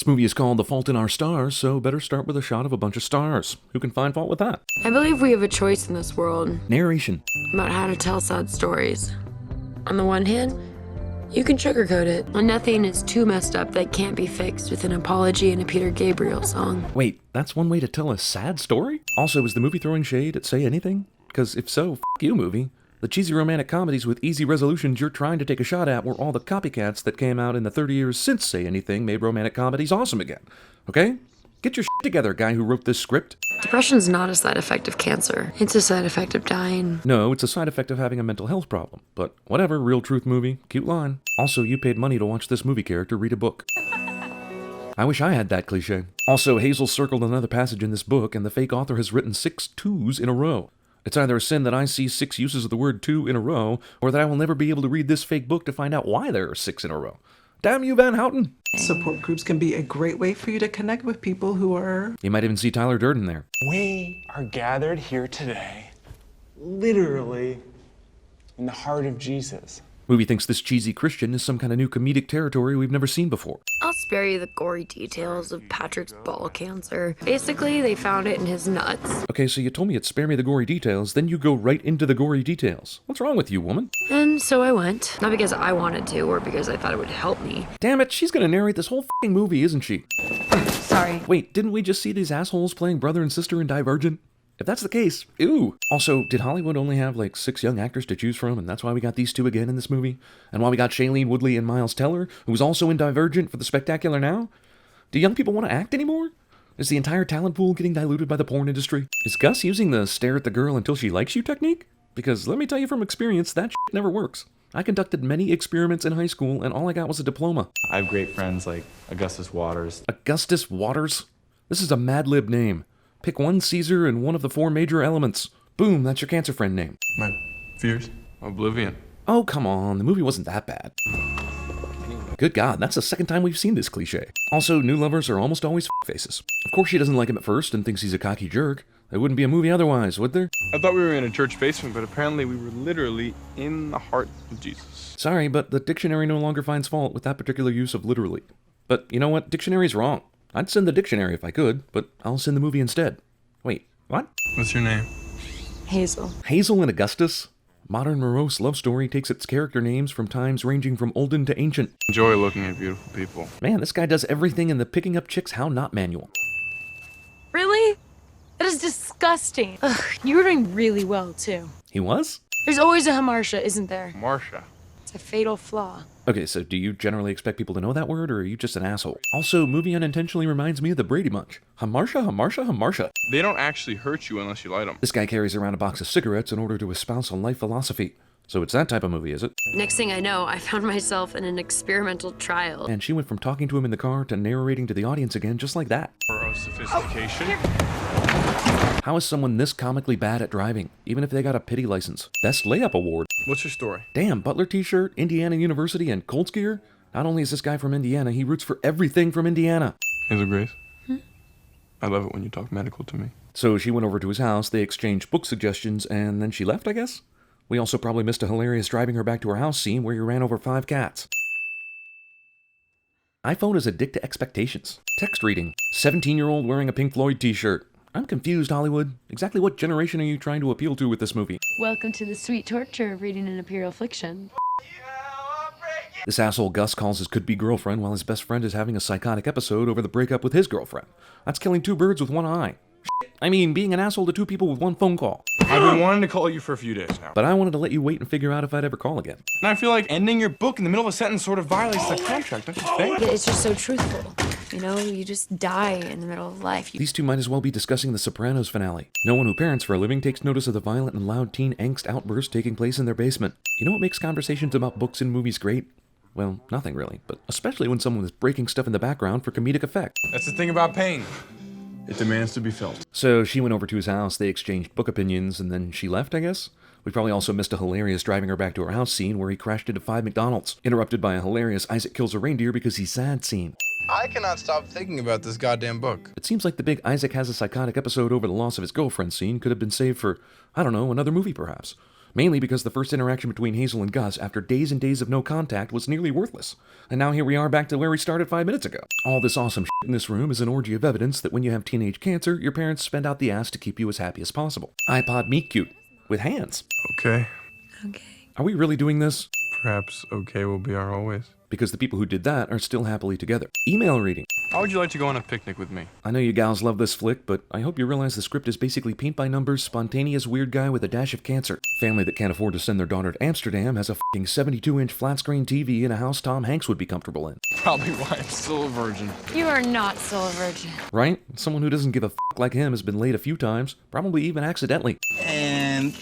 movie is called The Fault in Our Stars, so better start with a shot of a bunch of stars. Who can find fault with that? I believe we have a choice in this world Narration. about how to tell sad stories. On the one hand, you can sugarcoat it, and nothing is too messed up that can't be fixed with an apology and a Peter Gabriel song. Wait, that's one way to tell a sad story? Also, is the movie throwing shade at Say Anything? Because if so, f*** you, movie. The cheesy romantic comedies with easy resolutions you're trying to take a shot at were all the copycats that came out in the 30 years since Say Anything made romantic comedies awesome again. Okay? Get your shit together, guy who wrote this script. Depression's not a side effect of cancer. It's a side effect of dying. No, it's a side effect of having a mental health problem. But whatever, real truth movie. Cute line. Also, you paid money to watch this movie character read a book. I wish I had that cliche. Also, Hazel circled another passage in this book, and the fake author has written 6 twos in a row. It's either a sin that I see 6 uses of the word two in a row, or that I will never be able to read this fake book to find out why there are 6 in a row. Damn you, Van Houten! Support groups can be a great way for you to connect with people who are... You might even see Tyler Durden there. We are gathered here today, literally, in the heart of Jesus. Movie thinks this cheesy Christian is some kind of new comedic territory we've never seen before. I'll spare you the gory details of Patrick's ball cancer. Basically, they found it in his nuts. Okay, so you told me it'd spare me the gory details, then you go right into the gory details. What's wrong with you, woman? And so I went. Not because I wanted to, or because I thought it would help me. Damn it, she's gonna narrate this whole f***ing movie, isn't she? Sorry. Wait, didn't we just see these assholes playing brother and sister in Divergent? If that's the case, ew. Also, did Hollywood only have like 6 young actors to choose from, and that's why we got these 2 again in this movie? And why we got Shailene Woodley and Miles Teller, who was also in Divergent for the Spectacular Now? Do young people want to act anymore? Is the entire talent pool getting diluted by the porn industry? Is Gus using the stare at the girl until she likes you technique? Because let me tell you from experience, that shit never works. I conducted many experiments in high school, and all I got was a diploma. I have great friends like Augustus Waters. Augustus Waters? This is a Mad Lib name. Pick one Caesar and one of the 4 major elements. Boom, that's your cancer friend name. My fears? Oblivion. Oh, come on, the movie wasn't that bad. Good God, that's the 2nd time we've seen this cliche. Also, new lovers are almost always faces. Of course she doesn't like him at first and thinks he's a cocky jerk. There wouldn't be a movie otherwise, would there? I thought we were in a church basement, but apparently we were literally in the heart of Jesus. Sorry, but the dictionary no longer finds fault with that particular use of literally. But you know what? Dictionary's wrong. I'd send the dictionary if I could, but I'll send the movie instead. Wait, what? What's your name? Hazel. Hazel and Augustus? Modern morose love story takes its character names from times ranging from olden to ancient. Enjoy looking at beautiful people. Man, this guy does everything in the picking up chicks how not manual. Really? That is disgusting. Ugh, you were doing really well, too. He was? There's always a Hamartia, isn't there? Marsha. It's a fatal flaw. Okay, so do you generally expect people to know that word, or are you just an asshole? Also, movie unintentionally reminds me of the Brady Bunch. Hamartia, Hamartia, Hamartia. They don't actually hurt you unless you light them. This guy carries around a box of cigarettes in order to espouse a life philosophy. So it's that type of movie, is it? Next thing I know, I found myself in an experimental trial. And she went from talking to him in the car to narrating to the audience again just like that. For sophistication. How is someone this comically bad at driving, even if they got a pity license? Best layup award. What's your story? Damn, Butler t-shirt, Indiana University, and Colts gear? Not only is this guy from Indiana, he roots for everything from Indiana. Hazel Grace. I love it when you talk medical to me. So she went over to his house, they exchanged book suggestions, and then she left, I guess? We also probably missed a hilarious driving her back to her house scene where he ran over 5 cats. iPhone is a dick to expectations. Text reading. 17-year-old wearing a Pink Floyd t-shirt. I'm confused, Hollywood. Exactly what generation are you trying to appeal to with this movie? Welcome to the sweet torture of reading an Imperial Fiction. This asshole Gus calls his could-be girlfriend while his best friend is having a psychotic episode over the breakup with his girlfriend. That's killing 2 birds with one eye. I mean, being an asshole to 2 people with 1 phone call. I've been wanting to call you for a few days now. But I wanted to let you wait and figure out if I'd ever call again. And I feel like ending your book in the middle of a sentence sort of violates the contract, don't you think? It's just so truthful. You know, you just die in the middle of life. These 2 might as well be discussing the Sopranos finale. No one who parents for a living takes notice of the violent and loud teen angst outbursts taking place in their basement. You know what makes conversations about books and movies great? Well, nothing really, but especially when someone is breaking stuff in the background for comedic effect. That's the thing about pain. It demands to be felt. So she went over to his house, they exchanged book opinions, and then she left, I guess? We probably also missed a hilarious driving her back to her house scene where he crashed into 5 McDonald's, interrupted by a hilarious Isaac kills a reindeer because he's sad scene. I cannot stop thinking about this goddamn book. It seems like the big Isaac has a psychotic episode over the loss of his girlfriend scene could have been saved for, I don't know, another movie perhaps. Mainly because the first interaction between Hazel and Gus after days and days of no contact was nearly worthless. And now here we are back to where we started 5 minutes ago. All this awesome shit in this room is an orgy of evidence that when you have teenage cancer, your parents spend out the ass to keep you as happy as possible. iPod meet cute. With hands. Okay. Okay. Are we really doing this? Perhaps okay will be our always. Because the people who did that are still happily together. Email reading. How would you like to go on a picnic with me? I know you gals love this flick, but I hope you realize the script is basically paint by numbers, spontaneous weird guy with a dash of cancer. Family that can't afford to send their daughter to Amsterdam has a f***ing 72-inch flat-screen TV in a house Tom Hanks would be comfortable in. Probably why I'm still a virgin. You are not still a virgin. Right? Someone who doesn't give a f*** like him has been laid a few times, probably even accidentally. And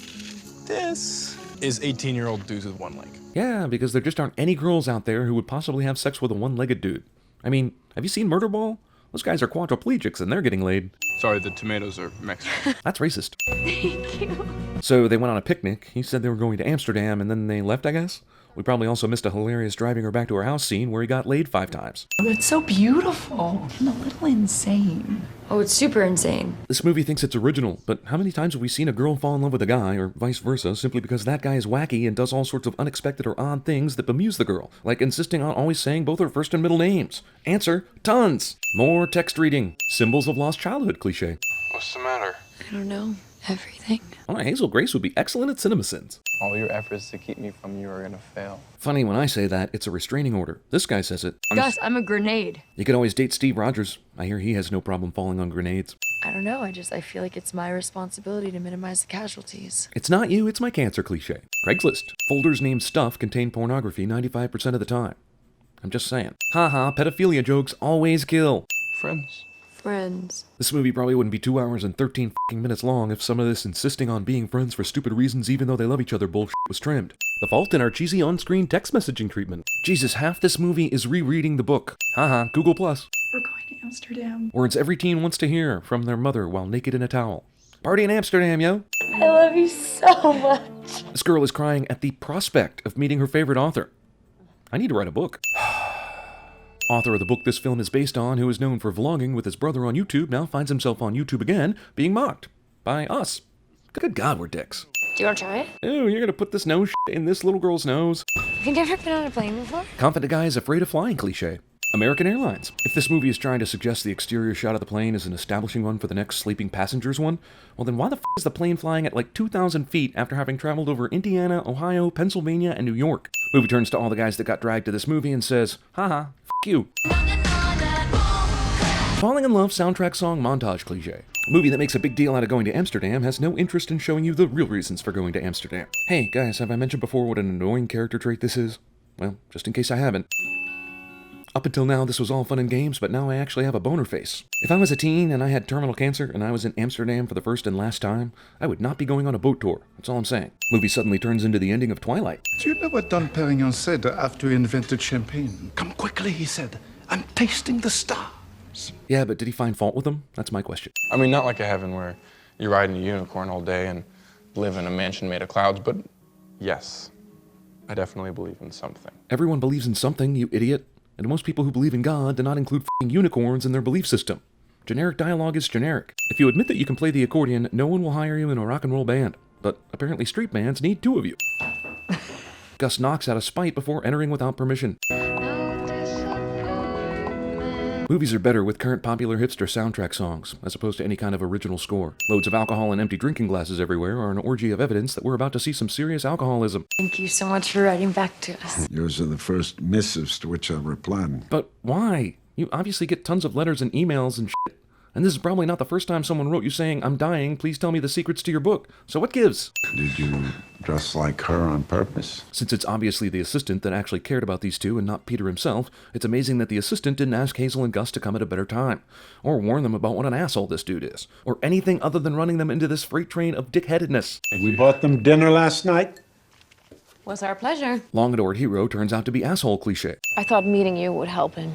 this is 18-year-old dudes with one leg. Yeah, because there just aren't any girls out there who would possibly have sex with a one-legged dude. I mean, have you seen Murder Ball? Those guys are quadriplegics and they're getting laid. Sorry, the tomatoes are Mexican. That's racist. Thank you. So they went on a picnic. He said they were going to Amsterdam and then they left, I guess? We probably also missed a hilarious driving her back to her house scene where he got laid 5 times. Oh, it's so beautiful and a little insane. Oh, it's super insane. This movie thinks it's original, but how many times have we seen a girl fall in love with a guy, or vice versa, simply because that guy is wacky and does all sorts of unexpected or odd things that bemuse the girl, like insisting on always saying both her first and middle names? Answer, tons! More text reading. Symbols of lost childhood cliche. What's the matter? I don't know. Everything. Oh, Hazel Grace would be excellent at CinemaSins. All your efforts to keep me from you are gonna fail. Funny, when I say that, it's a restraining order. This guy says it. Gus, I'm a grenade. You could always date Steve Rogers. I hear he has no problem falling on grenades. I don't know. I feel like it's my responsibility to minimize the casualties. It's not you, it's my cancer cliche. Craigslist. Folders named stuff contain pornography 95% of the time. I'm just saying. Haha, pedophilia jokes always kill. Friends. Friends. This movie probably wouldn't be 2 hours and 13 f***ing minutes long if some of this insisting on being friends for stupid reasons even though they love each other bullshit was trimmed. The fault in our cheesy on-screen text messaging treatment. Jesus, half this movie is rereading the book. Haha, Google+. We're going to Amsterdam. Words every teen wants to hear from their mother while naked in a towel. Party in Amsterdam, yo! I love you so much. This girl is crying at the prospect of meeting her favorite author. I need to write a book. Author of the book this film is based on, who is known for vlogging with his brother on YouTube, now finds himself on YouTube again, being mocked. By us. Good God, we're dicks. Do you want to try it? Ew, you're gonna put this nose in this little girl's nose? Have you never been on a plane before? Confident guy is afraid of flying cliche. American Airlines. If this movie is trying to suggest the exterior shot of the plane is an establishing one for the next sleeping passengers one, well then why the f*** is the plane flying at like 2,000 feet after having traveled over Indiana, Ohio, Pennsylvania, and New York? Movie turns to all the guys that got dragged to this movie and says, haha, f*** you. Falling in Love soundtrack song montage cliche. A movie that makes a big deal out of going to Amsterdam has no interest in showing you the real reasons for going to Amsterdam. Hey guys, have I mentioned before what an annoying character trait this is? Well, just in case I haven't. Up until now, this was all fun and games, but now I actually have a boner face. If I was a teen and I had terminal cancer and I was in Amsterdam for the first and last time, I would not be going on a boat tour. That's all I'm saying. Movie suddenly turns into the ending of Twilight. Do you know what Dom Perignon said after he invented champagne? Come quickly, he said. I'm tasting the stars. Yeah, but did he find fault with them? That's my question. I mean, not like a heaven where you ride in a unicorn all day and live in a mansion made of clouds, but yes, I definitely believe in something. Everyone believes in something, you idiot. And most people who believe in God do not include f***ing unicorns in their belief system. Generic dialogue is generic. If you admit that you can play the accordion, no one will hire you in a rock and roll band. But apparently street bands need 2 of you. Gus knocks out of spite before entering without permission. Movies are better with current popular hipster soundtrack songs, as opposed to any kind of original score. Loads of alcohol and empty drinking glasses everywhere are an orgy of evidence that we're about to see some serious alcoholism. Thank you so much for writing back to us. Yours are the first missives to which I replied. But why? You obviously get tons of letters and emails and shit. And this is probably not the first time someone wrote you saying, I'm dying, please tell me the secrets to your book. So what gives? Did you dress like her on purpose? Since it's obviously the assistant that actually cared about these two and not Peter himself, it's amazing that the assistant didn't ask Hazel and Gus to come at a better time. Or warn them about what an asshole this dude is. Or anything other than running them into this freight train of dickheadedness. We bought them dinner last night. Was our pleasure. Long-adored hero turns out to be asshole cliche. I thought meeting you would help him.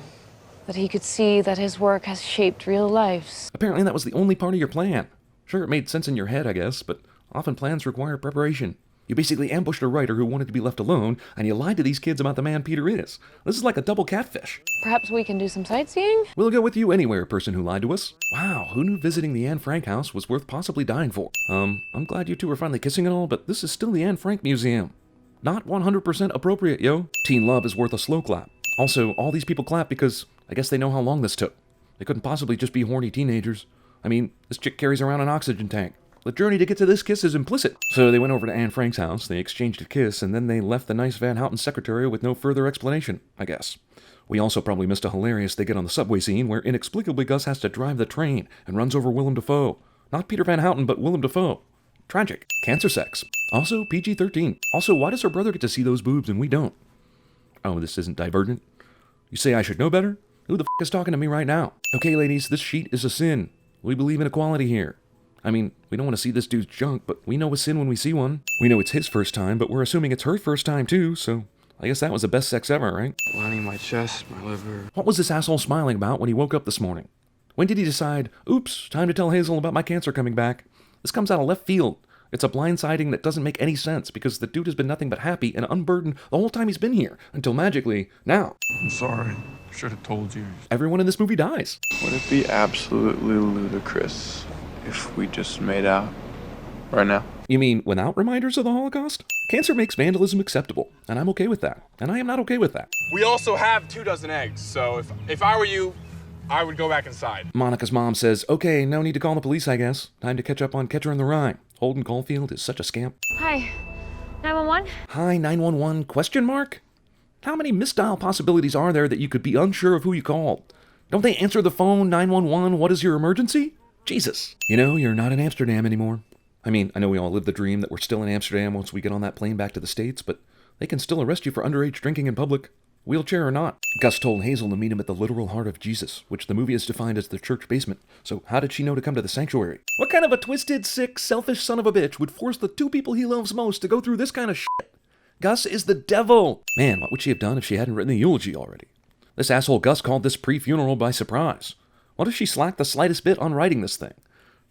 That he could see that his work has shaped real lives. Apparently that was the only part of your plan. Sure, it made sense in your head, I guess, but often plans require preparation. You basically ambushed a writer who wanted to be left alone, and you lied to these kids about the man Peter is. This is like a double catfish. Perhaps we can do some sightseeing? We'll go with you anywhere, person who lied to us. Wow, who knew visiting the Anne Frank house was worth possibly dying for? I'm glad you two are finally kissing and all, but this is still the Anne Frank Museum. Not 100% appropriate, yo. Teen love is worth a slow clap. Also, all these people clap because I guess they know how long this took. They couldn't possibly just be horny teenagers. I mean, this chick carries around an oxygen tank. The journey to get to this kiss is implicit. So they went over to Anne Frank's house, they exchanged a kiss, and then they left the nice Van Houten secretary with no further explanation, I guess. We also probably missed a hilarious they get on the subway scene where inexplicably Gus has to drive the train and runs over Willem Dafoe. Not Peter Van Houten, but Willem Dafoe. Tragic. Cancer sex. Also PG-13. Also, why does her brother get to see those boobs and we don't? Oh, this isn't Divergent? You say I should know better? Who the f*** is talking to me right now? Okay, ladies, this sheet is a sin. We believe in equality here. I mean, we don't want to see this dude's junk, but we know a sin when we see one. We know it's his first time, but we're assuming it's her first time too, so I guess that was the best sex ever, right? Lining my chest, my liver. What was this asshole smiling about when he woke up this morning? When did he decide, oops, time to tell Hazel about my cancer coming back? This comes out of left field. It's a blindsiding that doesn't make any sense because the dude has been nothing but happy and unburdened the whole time he's been here, until magically, now. I'm sorry. Should have told you. Everyone in this movie dies. Would it be absolutely ludicrous if we just made out right now? You mean without reminders of the Holocaust? Cancer makes vandalism acceptable, and I'm okay with that. And I am not okay with that. We also have 24 eggs, so if I were you, I would go back inside. Monica's mom says, okay, no need to call the police, I guess. Time to catch up on Catcher in the Rye. Holden Caulfield is such a scamp. Hi. 911? Hi, 911, question mark? How many misdial possibilities are there that you could be unsure of who you called? Don't they answer the phone, 911, what is your emergency? Jesus. You know, you're not in Amsterdam anymore. I mean, I know we all live the dream that we're still in Amsterdam once we get on that plane back to the States, but they can still arrest you for underage drinking in public, wheelchair or not. Gus told Hazel to meet him at the literal heart of Jesus, which the movie has defined as the church basement. So how did she know to come to the sanctuary? What kind of a twisted, sick, selfish son of a bitch would force the two people he loves most to go through this kind of shit? Gus is the devil. Man, what would she have done if she hadn't written the eulogy already? This asshole Gus called this pre-funeral by surprise. What if she slacked the slightest bit on writing this thing?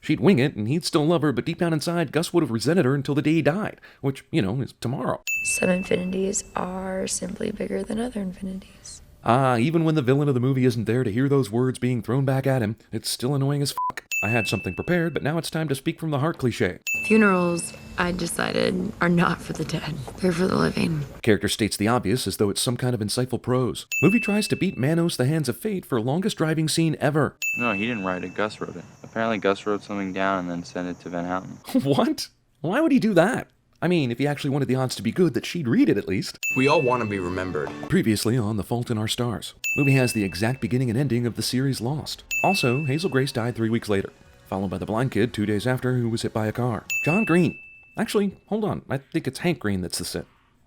She'd wing it, and he'd still love her, but deep down inside, Gus would have resented her until the day he died, which, you know, is tomorrow. Some infinities are simply bigger than other infinities. Ah, even when the villain of the movie isn't there to hear those words being thrown back at him, it's still annoying as fuck. I had something prepared, but now it's time to speak from the heart cliche. Funerals, I decided, are not for the dead. They're for the living. Character states the obvious as though it's some kind of insightful prose. Movie tries to beat Manos the Hands of Fate for longest driving scene ever. No, he didn't write it. Gus wrote it. Apparently Gus wrote something down and then sent it to Van Houten. What? Why would he do that? I mean, if he actually wanted the odds to be good, that she'd read it at least. We all want to be remembered. Previously on The Fault in Our Stars. Movie has the exact beginning and ending of the series Lost. Also, Hazel Grace died 3 weeks later, followed by the blind kid 2 days after who was hit by a car. John Green. Actually, hold on. I think it's Hank Green that's the sin.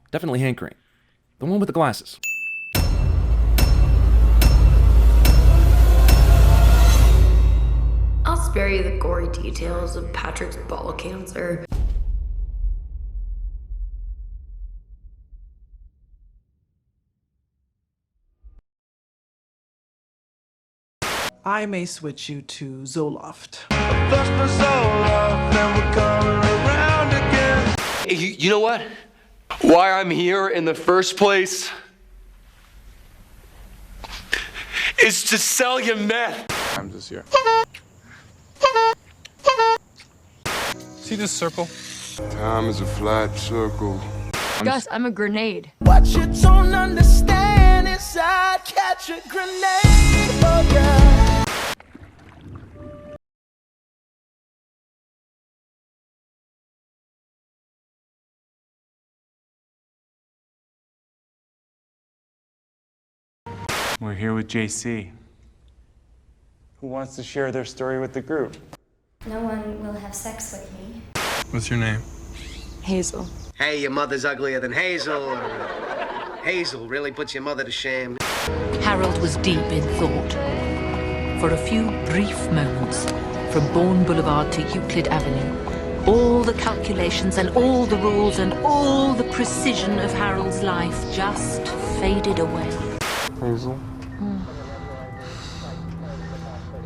Definitely Hank Green. The one with the glasses. I'll spare you the gory details of Patrick's ball cancer. I may switch you to Zoloft. You know what? Why I'm here in the first place is to sell you meth. I'm just here. See this circle? Time is a flat circle. Gus, I'm a grenade. What you don't understand is I'd catch a grenade for ya. We're here with JC. Who wants to share their story with the group? No one will have sex with me. What's your name? Hazel. Hey, your mother's uglier than Hazel. Hazel really puts your mother to shame. Harold was deep in thought. For a few brief moments, from Bourne Boulevard to Euclid Avenue, all the calculations and all the rules and all the precision of Harold's life just faded away. Hazel?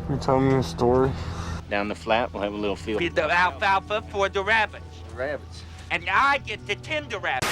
Can you tell me a story? Down the flat, we'll have a little field. Be the alfalfa for the rabbits. Rabbits. and I get the Tinder rap.